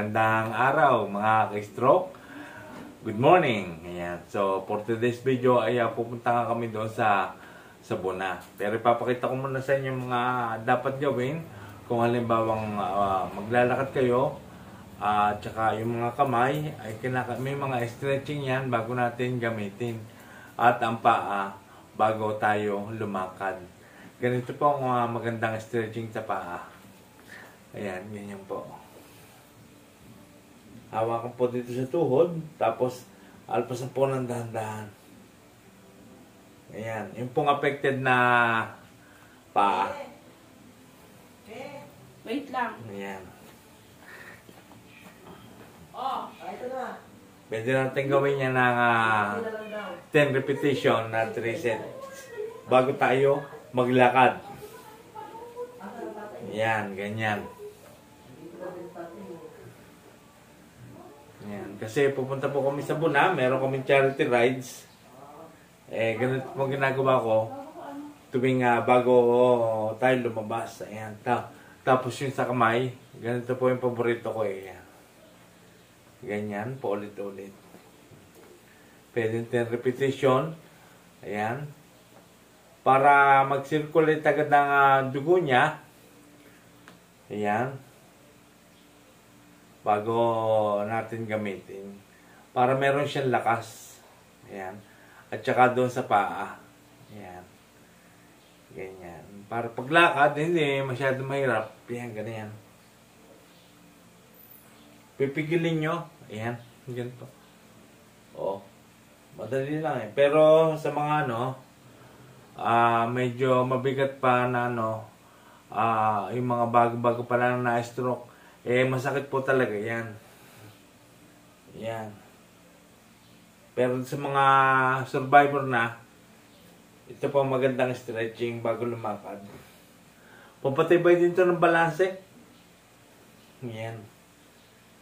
magandang araw mga ka-stroke. Good morning. Ayan. So, for today's video ay pupunta nga kami doon sa Buna. Pero ipapakita ko muna sa inyo mga dapat gawin kung halimbawang maglalakad kayo. Tsaka yung mga kamay ay may mga stretching yan bago natin gamitin. At ang paa bago tayo lumakad. Ganito po ang magandang stretching sa paa. Ayan, ganyan po. Hawakan po dito sa tuhod, tapos alpasan po ng dahan-dahan. Ayan, yung pong affected na paa. Wait lang. Ayan. Ito na. Pwede natin gawin yan ng 10 repetition na 3 sets bago tayo maglakad. Ayan, ganyan. Ayan. Kasi pupunta po kami sa Buna, meron kaming charity rides. Ganito po ginagawa ko tuwing bago tayo lumabas. Ayan. Tapos yung sa kamay, ganito po yung paborito ko. Ayan. Ganyan po ulit-ulit. Pwede 10 repetition. Ayan. Para mag-circulate agad ang dugo niya. Ayan. Bago natin gamitin. Para meron siyang lakas. Ayan. At saka doon sa paa. Ayan. Ganyan. Para paglakad, hindi masyado mahirap. Ayan, ganyan. Pipigilin nyo. Ayan. Ganito. Oo. Madali lang eh. Pero sa mga medyo mabigat pa na yung mga bago-bago pa lang na stroke, masakit po talaga yan. Yan. Pero sa mga survivor na, ito po magandang stretching bago lumakad. Papatibay din ito ng balanse. Yan.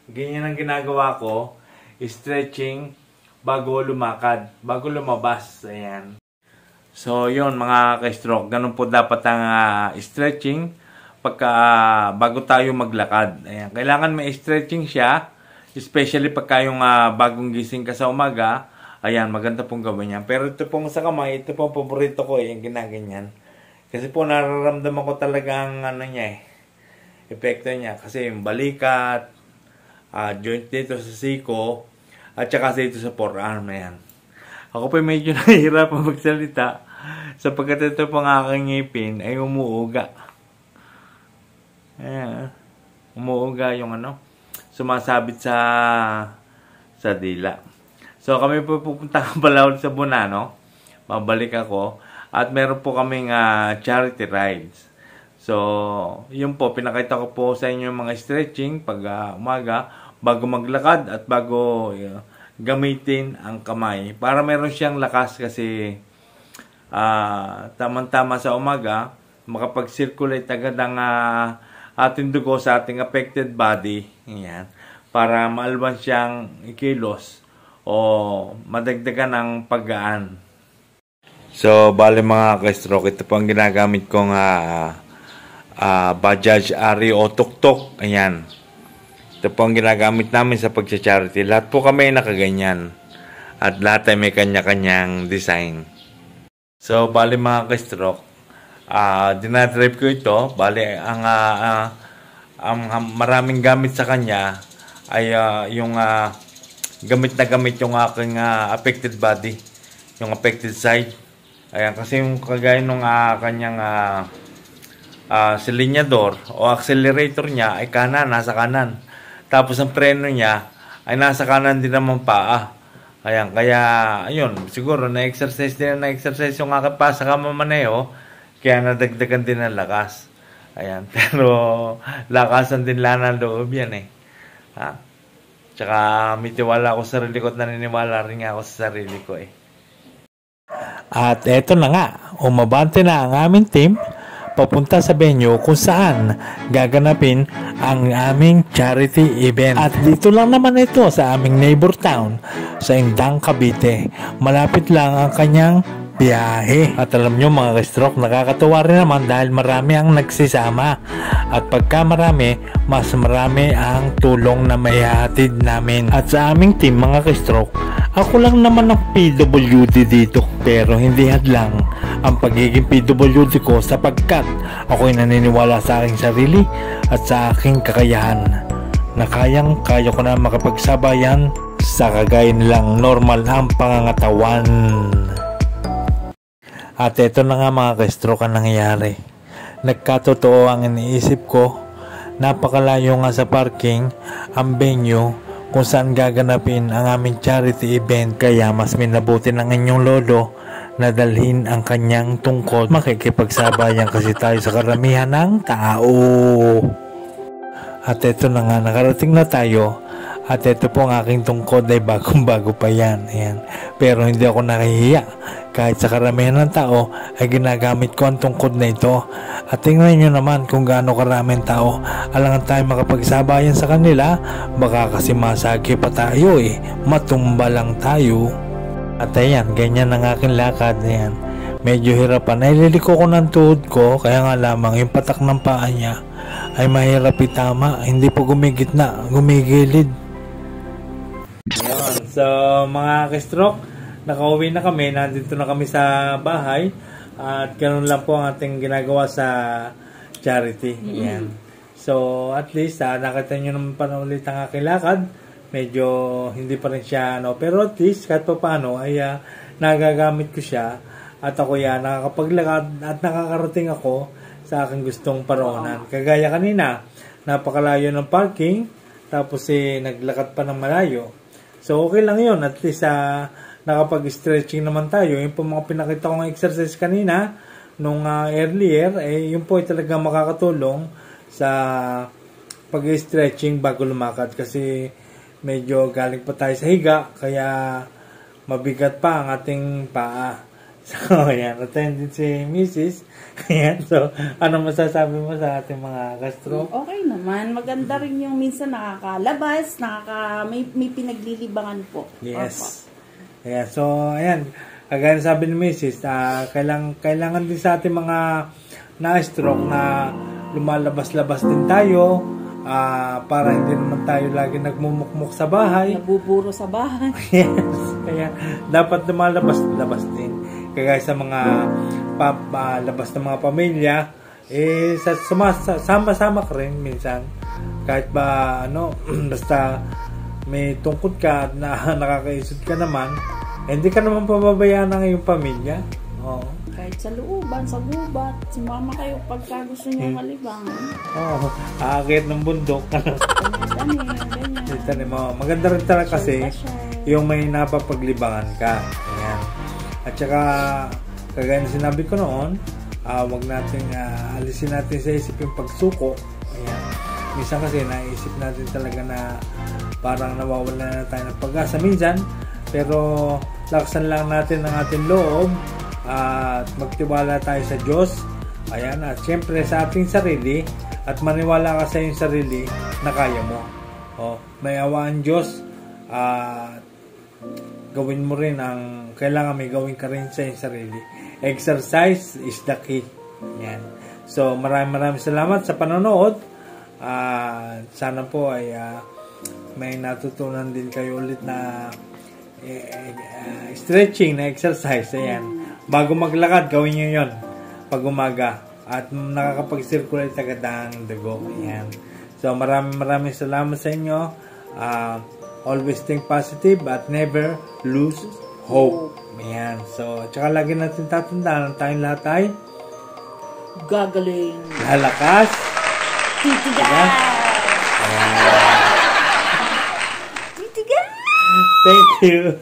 Ganyan ang ginagawa ko, stretching bago lumakad, bago lumabas. Ayan. So, yun mga ka-stroke, ganun po dapat ang stretching bago tayo maglakad. Ayan. Kailangan may stretching siya, especially pagka yung bagong gising ka sa umaga. Ayan, maganda pong gawin yan. Pero ito pong sa kamay, ito pong paborito ko yung ginaganyan. Kasi po nararamdaman ko talaga ang epekto niya. Kasi yung balikat, joint dito sa siko, at saka dito sa forearm. Ayan. Ako pa medyo nahihirapan magsalita sapagkat ito pang aking ngipin ay umuuga. Ayan. Umuuga yung sumasabit sa dila. So kami po pupunta pala ulit sa Buna, Babalik ako. At meron po kaming charity rides. So, yun po, pinakita ko po sa inyo yung mga stretching pag umaga, bago maglakad at bago gamitin ang kamay. Para meron siyang lakas kasi tamang-tama sa umaga, makapag-circulate agad ang ating dugo sa ating affected body. Ayan. Para maalwan siyang ikilos o madagdagan ng paggaan. So, bale mga ka-stroke, ito po ang ginagamit kong Bajaj Ari o Tuk-Tuk. Ayan. Ito po ang ginagamit namin sa pag-charity. Lahat po kami nakaganyan. At lahat ay may kanya-kanyang design. So, bale mga ka-stroke, dinadrive ko ito. Bale, ang maraming gamit sa kanya ay yung gamit na gamit yung aking affected body. Yung affected side. Ayan, kasi yung kagaya nung kanyang silinyador o accelerator niya ay kanan, nasa kanan. Tapos ang preno niya ay nasa kanan din naman paa. Ayan, kaya ayun, siguro na-exercise yung aking pa sa kamamaneo, kaya nadagdagan din ang lakas. Ayan, pero lakasan din lang ng loob yan Tsaka may tiwala ako sa sarili ko at naniniwala rin ako sa sarili ko At eto na nga, umabante na ang aming team papunta sa venue kung saan gaganapin ang aming charity event. At dito lang naman ito sa aming neighbor town sa Indang, Cavite. Malapit lang ang kanyang biyahe. At alam nyo mga ka-stroke, nakakatuwa rin naman dahil marami ang nagsisama. At pagka marami, mas marami ang tulong na maihatid namin. At sa aming team mga ka-stroke, ako lang naman ang PWD dito. Pero hindi hadlang ang pagiging PWD ko sapagkat ako'y naniniwala sa aking sarili at sa aking kakayahan na kayang-kaya ko na makapagsabayan sa kagaya nilang normal ang pangangatawan. At ito na nga mga ka-stroke ang nangyayari. Nagkatotoo ang iniisip ko. Napakalayo nga sa parking ang venue kung saan gaganapin ang aming charity event. Kaya mas minabuti ng inyong lolo na dalhin ang kanyang tungkod. Makikipagsabayan kasi tayo sa karamihan ng tao. At ito na nga, nakarating na tayo. At ito po ang aking tungkod ay bagong-bago pa yan. Ayan. Pero hindi ako nakahihiya. Kahit sa karamihan ng tao ay ginagamit ko ang tungkod na ito. At tingnan nyo naman kung gaano karaming tao. Alangan tayo makapagsabayan sa kanila. Baka kasi masagi pa tayo eh. Matumba lang tayo. At ayan, ganyan ang aking lakad. Ayan. Medyo hirapan. Nililiko ko ng tuhod ko. Kaya nga lamang yung patak ng paa niya ay mahirap itama, hindi po gumigitna, gumigilid. Yun. So mga ka-stroke, nakauwi na kami, nandito na kami sa bahay at ganoon lang po ang ating ginagawa sa charity. Yan. So at least nakita nyo naman pa ulit ang aking lakad. Medyo hindi pa rin siya pero at least kahit pa paano ay nagagamit ko siya at ako nakakapaglakad at nakakarating ako sa aking gustong paroonan. Kagaya kanina, napakalayo ng parking, tapos naglakad pa ng malayo. So okay lang yun, at least nakapag-stretching naman tayo. Yung po mga pinakita ko ng exercise kanina, nung earlier, yun po ay talagang makakatulong sa pag-stretching bago lumakad. Kasi medyo galing pa tayo sa higa, kaya mabigat pa ang ating paa. So, ayan, attended si Mrs. Ayan, so, ano masasabi mo sa ating mga ka-stroke? Okay naman. Maganda rin yung minsan nakakalabas, may pinaglilibangan po. Yes. Ayan, so, ayan, kagaya sabi ni Mrs., kailangan din sa ating mga na-stroke na lumalabas-labas din tayo para hindi naman tayo lagi nagmumukmuk sa bahay. Nabuburo sa bahay. Yes. Kaya, dapat lumalabas-labas din. Kaya sa mga labas ng mga pamilya, sama-sama ka rin minsan. Kahit ba, basta may tungkod ka at nakakaisod ka naman, hindi ka naman pababayaan ng iyong pamilya. Oo. Kahit sa looban, sa gubat, sumama kayo pagka gusto nyo malibang. Oo. Aakit ng bundok. Ganyan. Maganda rin talaga kasi yung may napapaglibangan ka. Ayan. At saka, kagaya na sinabi ko noon, wag natin alisin natin sa isip yung pagsuko. Ayan. Minsan kasi naisip natin talaga na parang nawawala na tayo ng pag-asa minsan, pero laksan lang natin ang ating loob at magtiwala tayo sa Diyos. Ayan, at syempre sa ating sarili at maniwala ka sa iyong sarili na kaya mo. May awaan Diyos at gawin mo rin ang kailangan may gawin ka rin sa iyong sarili. Exercise is the key. Yan. So, maraming salamat sa panonood. Sana po ay may natutunan din kayo ulit na stretching na exercise. Ayan. Bago maglakad, gawin nyo yun pag umaga. At nakakapag-circulate agad ang dugo. Ayan. So, maraming salamat sa inyo. Always think positive at never lose hope. Ayan. So, tsaka lagi natin tatandaan ang tayong lahat ay gagaling, lalakas, titigas. Thank you.